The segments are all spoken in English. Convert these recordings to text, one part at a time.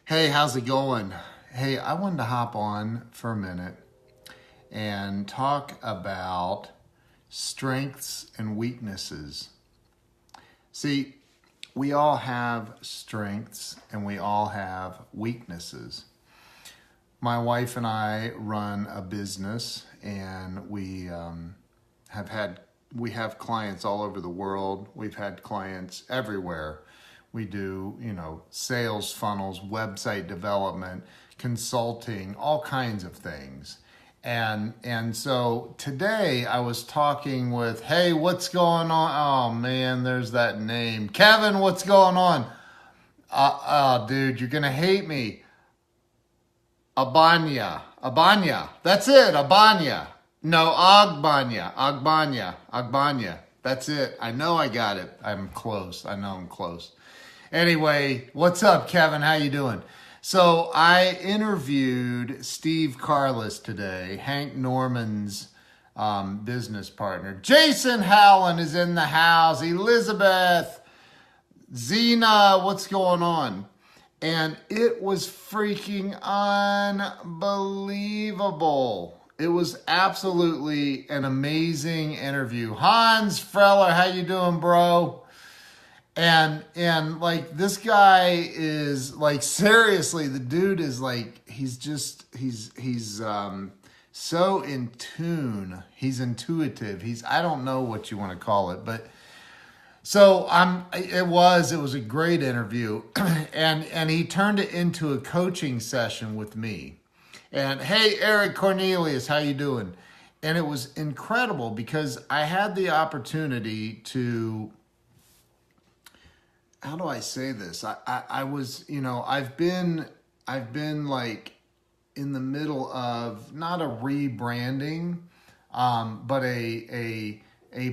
Hey, how's it going? Hey, I wanted to hop on for a minute and talk about strengths and weaknesses. See, we all have strengths and we all have weaknesses. My wife and I run a business, and we have clients all over the world. We've had clients everywhere. We do, sales funnels, website development, consulting, all kinds of things. And so today I was talking with, hey, what's going on? Oh man, there's that name. Kevin, what's going on? Dude, you're gonna hate me. Abanya. That's it, Abanya. No, Agbanya. That's it. I know I got it. I'm close. I know I'm close. Anyway, what's up, Kevin? How you doing? So I interviewed Steve Carless today, Hank Norman's business partner. Jason Howland is in the house. Elizabeth, Zena, what's going on? And it was freaking unbelievable. It was absolutely an amazing interview. Hans Freller, how you doing, bro? And like, this guy is like, seriously, the dude is like, he's so in tune. He's intuitive. I don't know what you want to call it, but so it was a great interview. and he turned it into a coaching session with me. And hey, Eric Cornelius, how you doing? And it was incredible because I had the opportunity to, how do I say this? I was, I've been like in the middle of not a rebranding, but a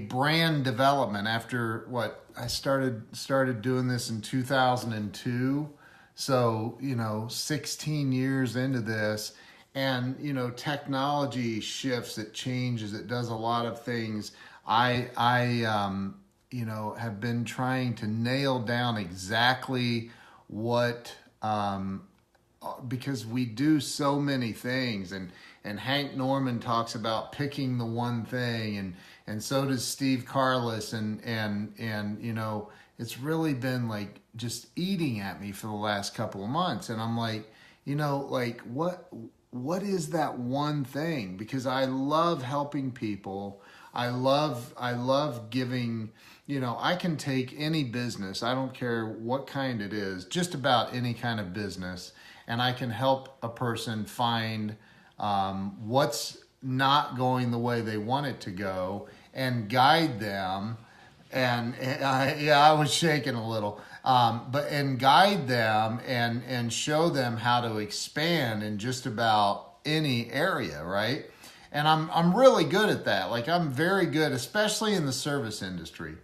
brand development after what I started doing this in 2002. So, 16 years into this, and, technology shifts, it changes, it does a lot of things. I have been trying to nail down exactly what, because we do so many things, and Hank Norman talks about picking the one thing, and so does Steve Carless, and it's really been like just eating at me for the last couple of months, and I'm like, what is that one thing? Because I love helping people. I love giving. I can take any business, I don't care what kind it is, just about any kind of business, and I can help a person find what's not going the way they want it to go and guide them. And I was shaking a little, and guide them and show them how to expand in just about any area, right? And I'm really good at that. Like, I'm very good, especially in the service industry.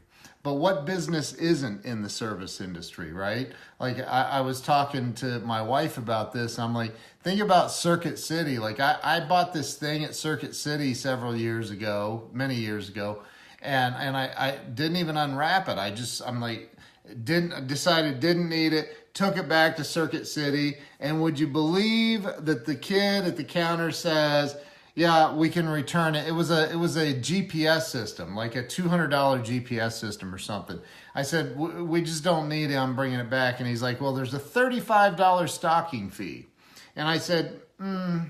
But what business isn't in the service industry, right? Like, I was talking to my wife about this. I'm like, think about Circuit City. Like, I bought this thing at Circuit City many years ago, and I didn't even unwrap it. Didn't need it, took it back to Circuit City, and would you believe that the kid at the counter says, yeah, we can return it. It was a GPS system, like a $200 GPS system or something. I said, we just don't need it. I'm bringing it back. And he's like, well, there's a $35 stocking fee. And I said, no,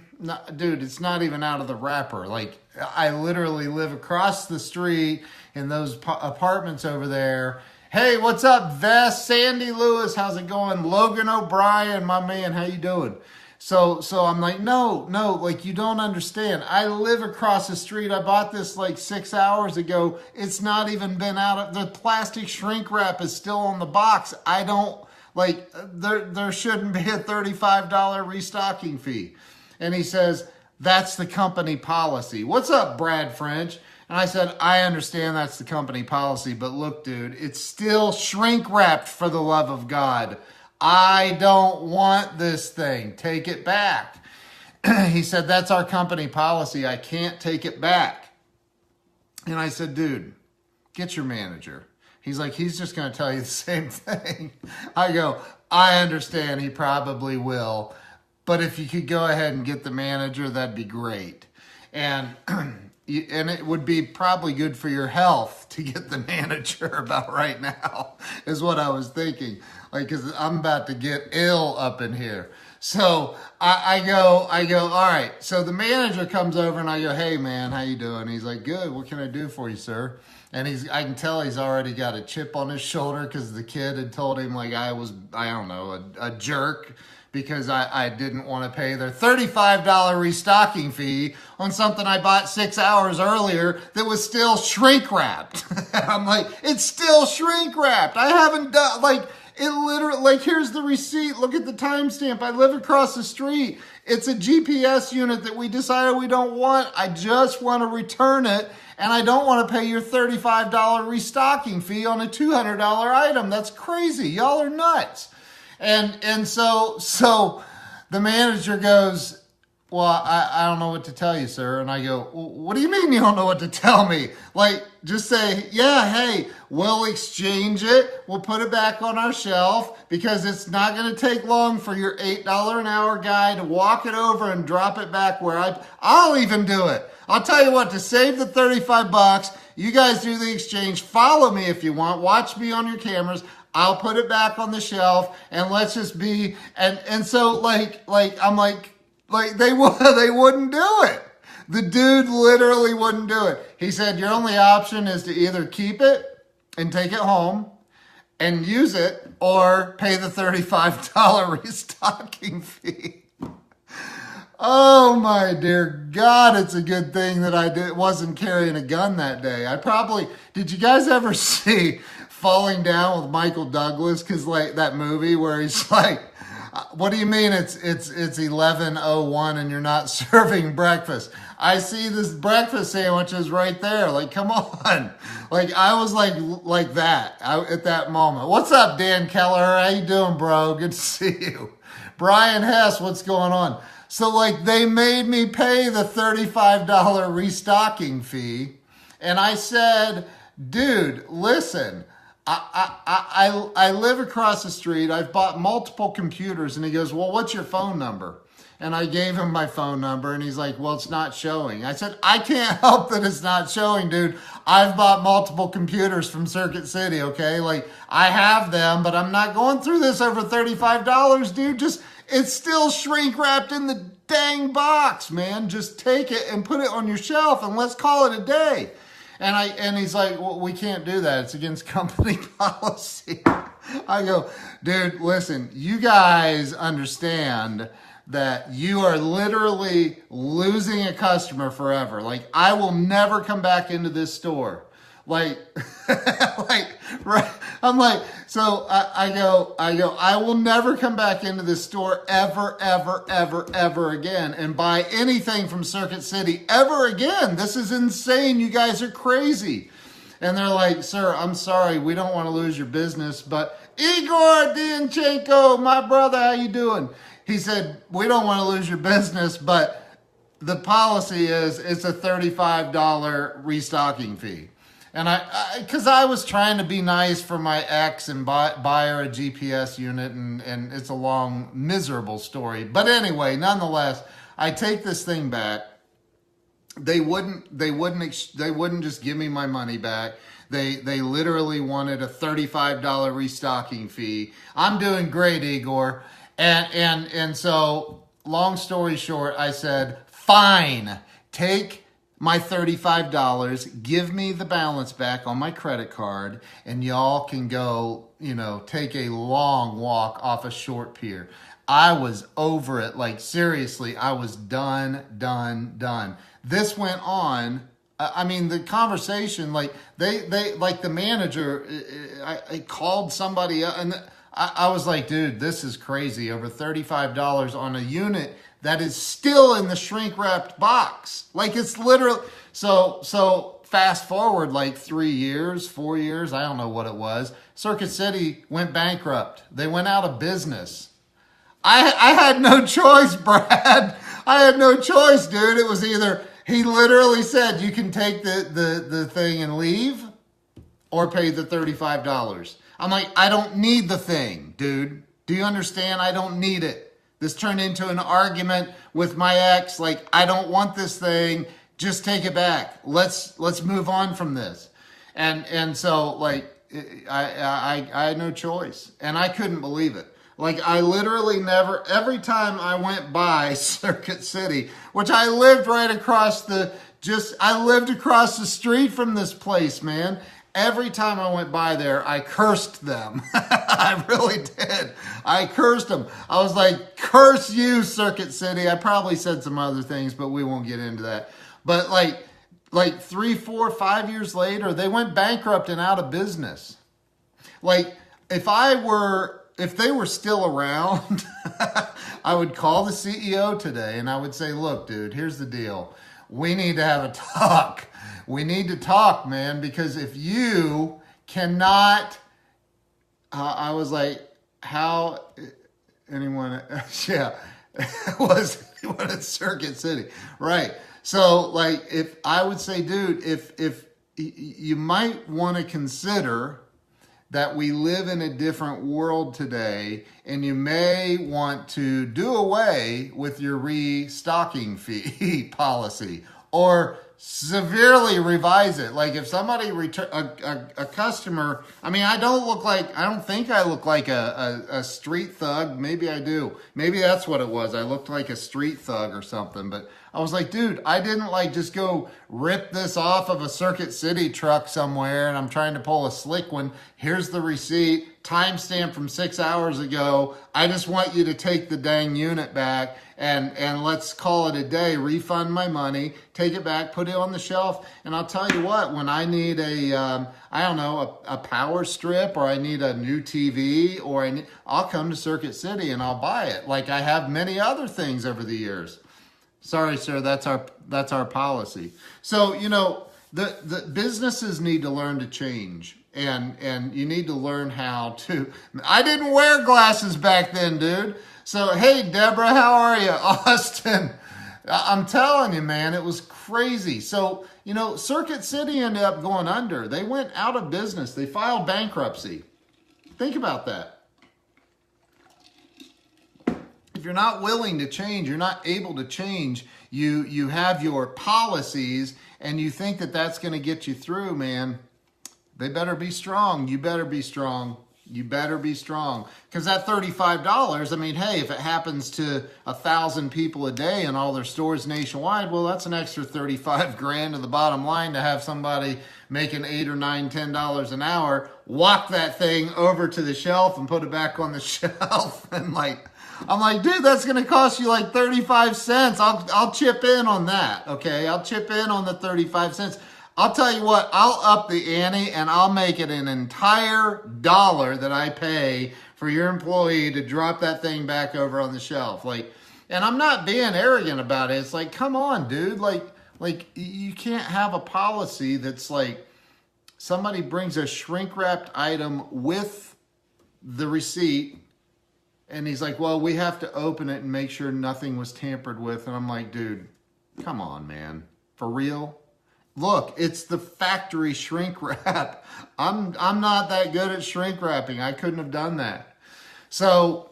dude, it's not even out of the wrapper. Like, I literally live across the street in those apartments over there. Hey, what's up, Vess? Sandy Lewis, how's it going? Logan O'Brien, my man, how you doing? So I'm like, no, like, you don't understand. I live across the street. I bought this like 6 hours ago. It's not even been out of, the plastic shrink wrap is still on the box. I don't, like, there shouldn't be a $35 restocking fee. And he says, that's the company policy. What's up, Brad French? And I said, I understand that's the company policy, but look, dude, it's still shrink wrapped, for the love of God. I don't want this thing. Take it back. He said, that's our company policy. I can't take it back. And I said, dude, get your manager. He's like, he's just going to tell you the same thing. I go, I understand, he probably will. But if you could go ahead and get the manager, that'd be great. And it would be probably good for your health to get the manager about right now, is what I was thinking. Like, because I'm about to get ill up in here. So I go, all right. So the manager comes over and I go, hey man, how you doing? He's like, good. What can I do for you, sir? And I can tell he's already got a chip on his shoulder because the kid had told him like I don't know, a jerk because I didn't want to pay their $35 restocking fee on something I bought 6 hours earlier that was still shrink wrapped. I'm like, it's still shrink wrapped. I haven't done, like, it literally, like, here's the receipt. Look at the timestamp. I live across the street. It's a GPS unit that we decided we don't want. I just want to return it, and I don't want to pay your $35 restocking fee on a $200 item. That's crazy. Y'all are nuts. And so the manager goes, well, I don't know what to tell you, sir. And I go, what do you mean you don't know what to tell me? Like, just say, yeah, hey, we'll exchange it. We'll put it back on our shelf because it's not going to take long for your $8 an hour guy to walk it over and drop it back where I'll even do it. I'll tell you what, to save the $35, you guys do the exchange. Follow me if you want. Watch me on your cameras. I'll put it back on the shelf and let's just be, and so like I'm like they wouldn't do it. The dude literally wouldn't do it. He said, your only option is to either keep it and take it home and use it or pay the $35 restocking fee. Oh my dear God, it's a good thing that I wasn't carrying a gun that day. Did you guys ever see Falling Down with Michael Douglas? Because like that movie where he's like, what do you mean it's 11:01 and you're not serving breakfast? I see this breakfast sandwiches right there. Like, come on. Like, I was like that at that moment. What's up, Dan Keller? How you doing, bro? Good to see you. Brian Hess, what's going on? So, like, they made me pay the $35 restocking fee. And I said, dude, listen, I live across the street. I've bought multiple computers. And he goes, well, what's your phone number? And I gave him my phone number. And he's like, well, it's not showing. I said, I can't help that it's not showing, dude. I've bought multiple computers from Circuit City, okay? Like, I have them, but I'm not going through this over $35, dude. It's still shrink wrapped in the dang box, man. Just take it and put it on your shelf and let's call it a day. And he's like, well, we can't do that. It's against company policy. I go, dude, listen, you guys understand that you are literally losing a customer forever. Like, I will never come back into this store. Like, right. I'm like, so I go, I will never come back into this store ever again and buy anything from Circuit City ever again. This is insane. You guys are crazy. And they're like, sir, I'm sorry. We don't want to lose your business, but Igor Dianchenko, my brother, how you doing? He said, we don't want to lose your business, but the policy is it's a $35 restocking fee. And because I was trying to be nice for my ex and buy her a GPS unit, and it's a long, miserable story. But anyway, nonetheless, I take this thing back. They wouldn't just give me my money back. They literally wanted a $35 restocking fee. I'm doing great, Igor. And so, long story short, I said, fine, take my $35, give me the balance back on my credit card, and y'all can go, take a long walk off a short pier. I was over it. Like, seriously, I was done. This went on. I mean, the conversation, like, they like the manager, I called somebody up, and I was like, dude, this is crazy. Over $35 on a unit that is still in the shrink-wrapped box. Like, it's literally, so fast forward like 3 years, 4 years, I don't know what it was. Circuit City went bankrupt. They went out of business. I had no choice, Brad. I had no choice, dude. It was either, he literally said, you can take the thing and leave, or pay the $35. I'm like, I don't need the thing, dude. Do you understand? I don't need it. This turned into an argument with my ex. Like, I don't want this thing. Just take it back. Let's move on from this. And so like I had no choice, and I couldn't believe it. Like, I literally never, every time I went by Circuit City, which I lived right across I lived across the street from this place, man. Every time I went by there, I cursed them. I really did. I cursed them. I was like, curse you, Circuit City. I probably said some other things, but we won't get into that. But like 3, 4, 5 years later, they went bankrupt and out of business. Like, if they were still around, I would call the CEO today and I would say, look, dude, here's the deal. We need to have a talk. We need to talk, man, because if you cannot, I was like, how, anyone, yeah, was at Circuit City, right? So, like, if I would say, dude, if you might want to consider that we live in a different world today, and you may want to do away with your restocking fee policy or severely revise it. Like, if somebody a customer, I mean, I don't think I look like a street thug. Maybe I do. Maybe that's what it was. I looked like a street thug or something. But I was like, dude, I didn't like just go rip this off of a Circuit City truck somewhere and I'm trying to pull a slick one. Here's the receipt, timestamp from 6 hours ago. I just want you to take the dang unit back and let's call it a day. Refund my money, take it back, put it on the shelf. And I'll tell you what, when I need a power strip, or I need a new TV, or I'll come to Circuit City and I'll buy it. Like I have many other things over the years. Sorry, sir, that's our policy. So, the businesses need to learn to change. And you need to learn how to. I didn't wear glasses back then, dude. So, hey, Deborah, how are you? Austin, I'm telling you, man, it was crazy. So, Circuit City ended up going under. They went out of business. They filed bankruptcy. Think about that. If you're not willing to change, you're not able to change, you have your policies and you think that that's going to get you through, man. They better be strong. You better be strong. You better be strong. Because that $35, I mean, hey, if it happens to 1,000 people a day in all their stores nationwide, well, that's an extra 35 grand to the bottom line to have somebody making $8 or $9, $10 an hour walk that thing over to the shelf and put it back on the shelf. And I'm like, dude, that's going to cost you like 35 cents. I'll chip in on that. Okay. I'll chip in on the 35 cents. I'll tell you what, I'll up the ante and I'll make it an entire dollar that I pay for your employee to drop that thing back over on the shelf. And I'm not being arrogant about it. It's like, come on, dude. Like you can't have a policy that's like somebody brings a shrink wrapped item with the receipt and he's like, well, we have to open it and make sure nothing was tampered with. And I'm like, dude, come on, man. For real? Look, it's the factory shrink wrap. I'm not that good at shrink wrapping. I couldn't have done that. So,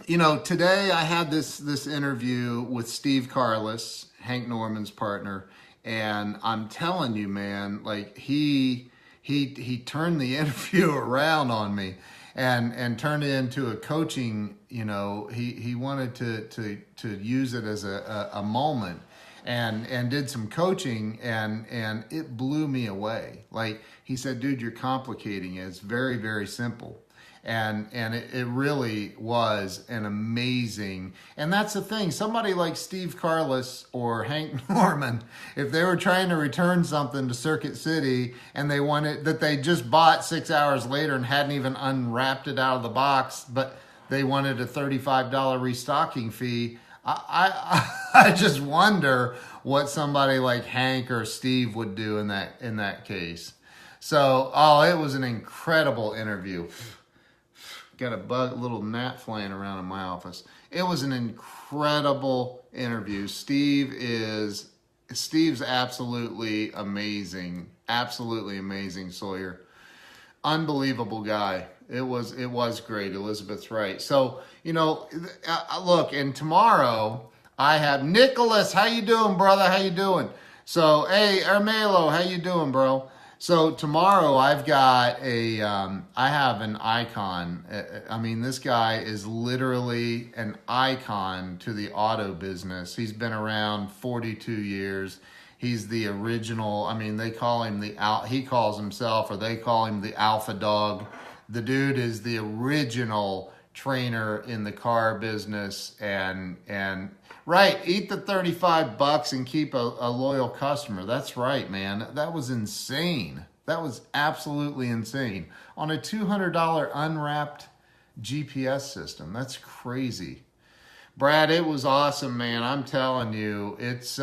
today I had this interview with Steve Carless, Hank Norman's partner, and I'm telling you, man, like he turned the interview around on me and turned it into a coaching. He wanted to use it as a moment. And did some coaching and it blew me away. Like he said, dude, you're complicating it. It's very, very simple. And it really was an amazing, and that's the thing, somebody like Steve Carless or Hank Norman, if they were trying to return something to Circuit City and they wanted that they just bought 6 hours later and hadn't even unwrapped it out of the box, but they wanted a $35 restocking fee, I just wonder what somebody like Hank or Steve would do in that case. So, it was an incredible interview. Got a little gnat flying around in my office. It was an incredible interview. Steve is Steve's absolutely amazing. Absolutely amazing, Sawyer. Unbelievable guy. It was great. Elizabeth's right. So, look, and tomorrow I have Nicholas. How you doing, brother? How you doing? So, hey, Ermelo, how you doing, bro? So tomorrow I've got I have an icon. I mean, this guy is literally an icon to the auto business. He's been around 42 years. He's the original. I mean, they call him he calls himself, or they call him the alpha dog. The dude is the original trainer in the car business, and right, eat the $35 and keep a loyal customer. That's right, man. That was insane. That was absolutely insane. On a $200 unwrapped GPS system. That's crazy. Brad, it was awesome, man. I'm telling you, it's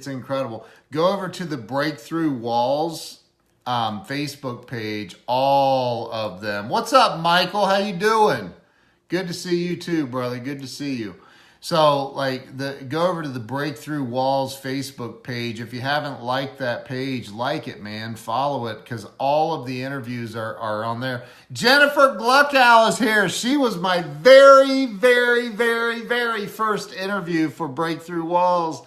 incredible. Go over to the Breakthrough Walls Facebook page, all of them. What's up, Michael? How you doing? Good to see you too, brother. Good to see you. So, go over to the Breakthrough Walls Facebook page. If you haven't liked that page, like it, man. Follow it, because all of the interviews are on there. Jennifer Gluckow is here. She was my very, very, very, very first interview for Breakthrough Walls.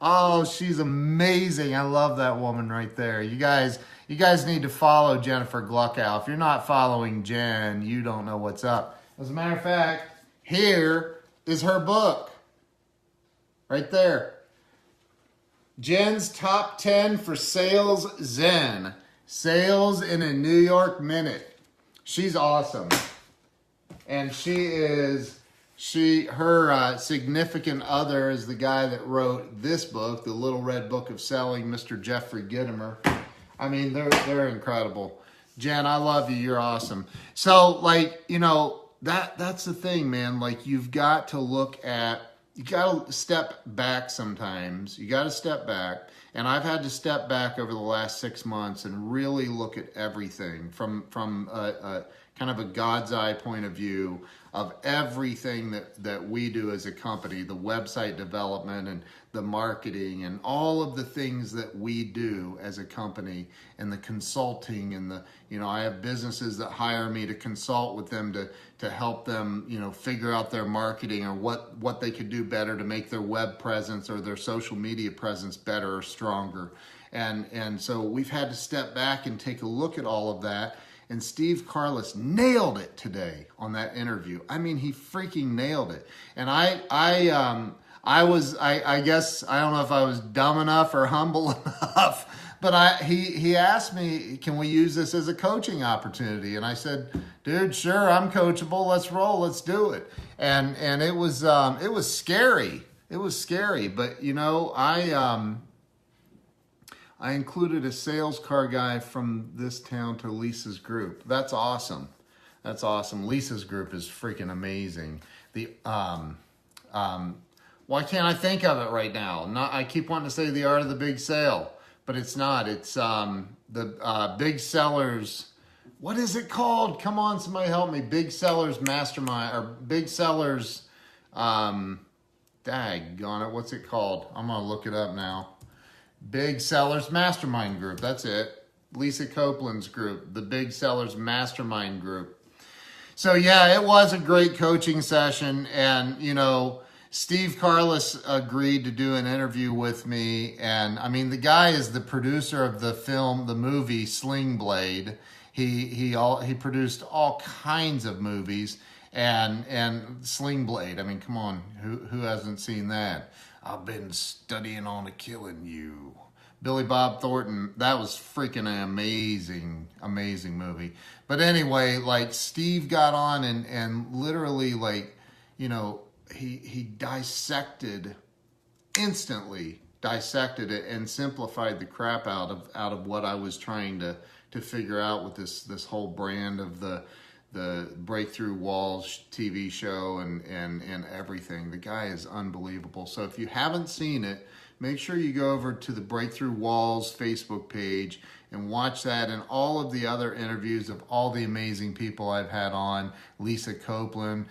Oh, she's amazing. I love that woman right there. You guys need to follow Jennifer Gluckow. If you're not following Jen, you don't know what's up. As a matter of fact, here is her book. Right there. Jen's Top 10 for Sales Zen. Sales in a New York Minute. She's awesome. And her significant other is the guy that wrote this book, The Little Red Book of Selling, Mr. Jeffrey Gitomer. I mean, they're incredible. Jen, I love you. You're awesome. So, that's the thing, man. You've got to you got to step back sometimes. You got to step back. And I've had to step back over the last 6 months and really look at everything from a kind of a God's eye point of view of everything that we do as a company, the website development and the marketing and all of the things that we do as a company, and the consulting and I have businesses that hire me to consult with them to help them, figure out their marketing or what they could do better to make their web presence or their social media presence better or stronger. And so we've had to step back and take a look at all of that. And Steve Carless nailed it today on that interview. I mean, he freaking nailed it. And I guess, I don't know if I was dumb enough or humble enough, but he asked me, can we use this as a coaching opportunity? And I said, dude, sure, I'm coachable. Let's roll. Let's do it. And it was scary. It was scary, but I included a sales car guy from this town to Lisa's group. That's awesome. That's awesome. Lisa's group is freaking amazing. Why can't I think of it right now? I keep wanting to say The Art of the Big Sale, but it's not. It's the Big Sellers. What is it called? Come on, somebody help me. Big Sellers Mastermind, or Big Sellers. Daggone it. What's it called? I'm gonna look it up now. Big Sellers Mastermind Group. That's it. Lisa Copeland's group, the Big Sellers Mastermind Group. So yeah, it was a great coaching session, and Steve Carless agreed to do an interview with me, and I mean, the guy is the producer of the movie Sling Blade. He produced all kinds of movies, and Sling Blade. I mean, come on, who hasn't seen that? I've been studying on a killing you. Billy Bob Thornton, that was freaking an amazing, amazing movie. But anyway, Steve got on and literally he instantly dissected it and simplified the crap out of what I was trying to figure out with this whole brand of the Breakthrough Walls TV show and everything. The guy is unbelievable. So if you haven't seen it, make sure you go over to the Breakthrough Walls Facebook page and watch that and all of the other interviews of all the amazing people I've had on. Lisa Copeland,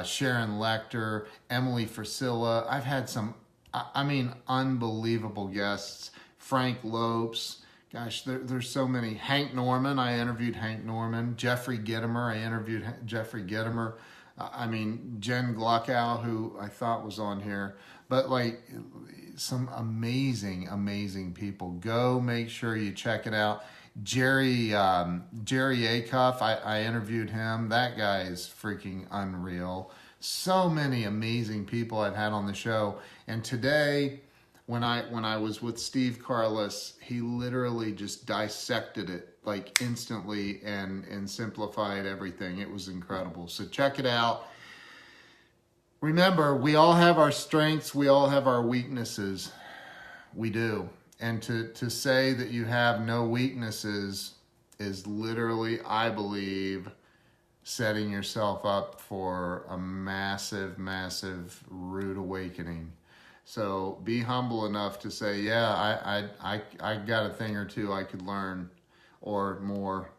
Sharon Lecter, Emily Frisilla. I've had some I mean, unbelievable guests. Frank Lopes. Gosh, there's so many. Hank Norman, I interviewed Hank Norman. Jeffrey Gitomer, I interviewed Jeffrey Gitomer. I mean, Jen Gluckow, who I thought was on here. But like some amazing, amazing people. Go make sure you check it out. Jerry Acuff, I interviewed him. That guy is freaking unreal. So many amazing people I've had on the show. And today, when I was with Steve Carless, he literally just dissected it like instantly and simplified everything. It was incredible. So check it out. Remember, we all have our strengths. We all have our weaknesses. We do. And to say that you have no weaknesses is literally, I believe, setting yourself up for a massive, massive rude awakening. So be humble enough to say, yeah, I got a thing or two I could learn or more,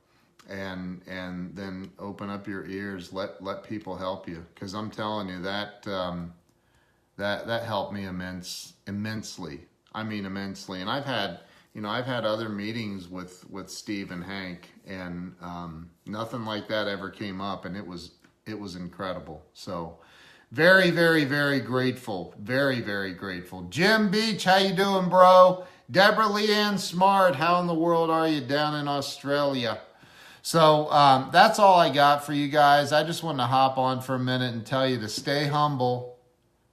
and then open up your ears, let people help you. Because I'm telling you that that helped me immensely. I mean immensely. And I've had other meetings with Steve and Hank, and nothing like that ever came up, and it was incredible. So very, very, very grateful. Very, very grateful. Jim Beach, how you doing, bro? Deborah Leanne Smart, how in the world are you down in Australia? So that's all I got for you guys. I just wanted to hop on for a minute and tell you to stay humble.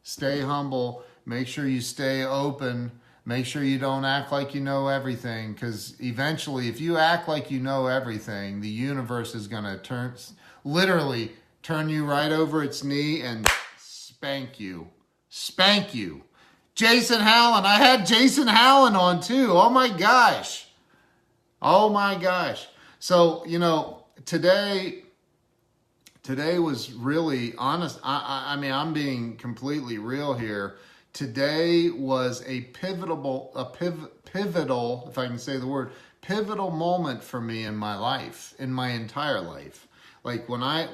Stay humble. Make sure you stay open. Make sure you don't act like you know everything, because eventually, if you act like you know everything, the universe is going to literally turn you right over its knee and spank you. Spank you. Jason Hallen. I had Jason Hallen on too. Oh my gosh. Oh my gosh. So, today was really honest. I mean, I'm being completely real here. Today was a pivotal, if I can say the word, pivotal moment for me in my life, in my entire life. Like when I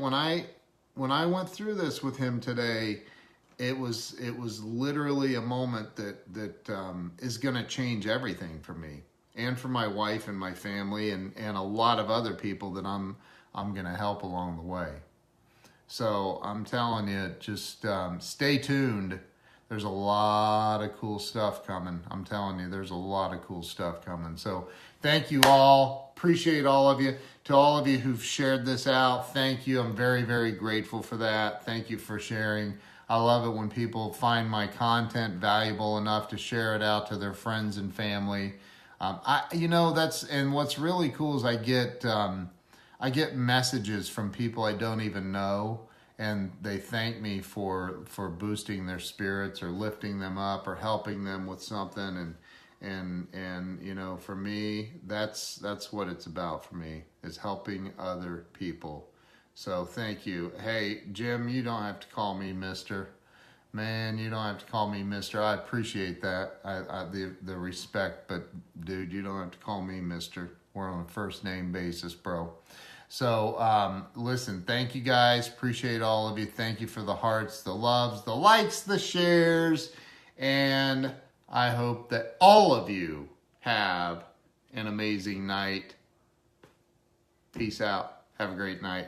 went through this with him today, it was literally a moment that is going to change everything for me and for my wife and my family and a lot of other people that I'm going to help along the way. So I'm telling you, just stay tuned. There's a lot of cool stuff coming. I'm telling you, there's a lot of cool stuff coming. So thank you all. Appreciate all of you. To all of you who've shared this out, thank you. I'm very, very grateful for that. Thank you for sharing. I love it when people find my content valuable enough to share it out to their friends and family. And what's really cool is I get messages from people I don't even know, and they thank me for boosting their spirits or lifting them up or helping them with something. And for me, that's what it's about for me, is helping other people. So thank you. Hey, Jim, you don't have to call me Mr. Man, you don't have to call me Mr. I appreciate that, the respect, but dude, you don't have to call me Mr. We're on a first name basis, bro. So listen, thank you guys. Appreciate all of you. Thank you for the hearts, the loves, the likes, the shares. And I hope that all of you have an amazing night. Peace out. Have a great night.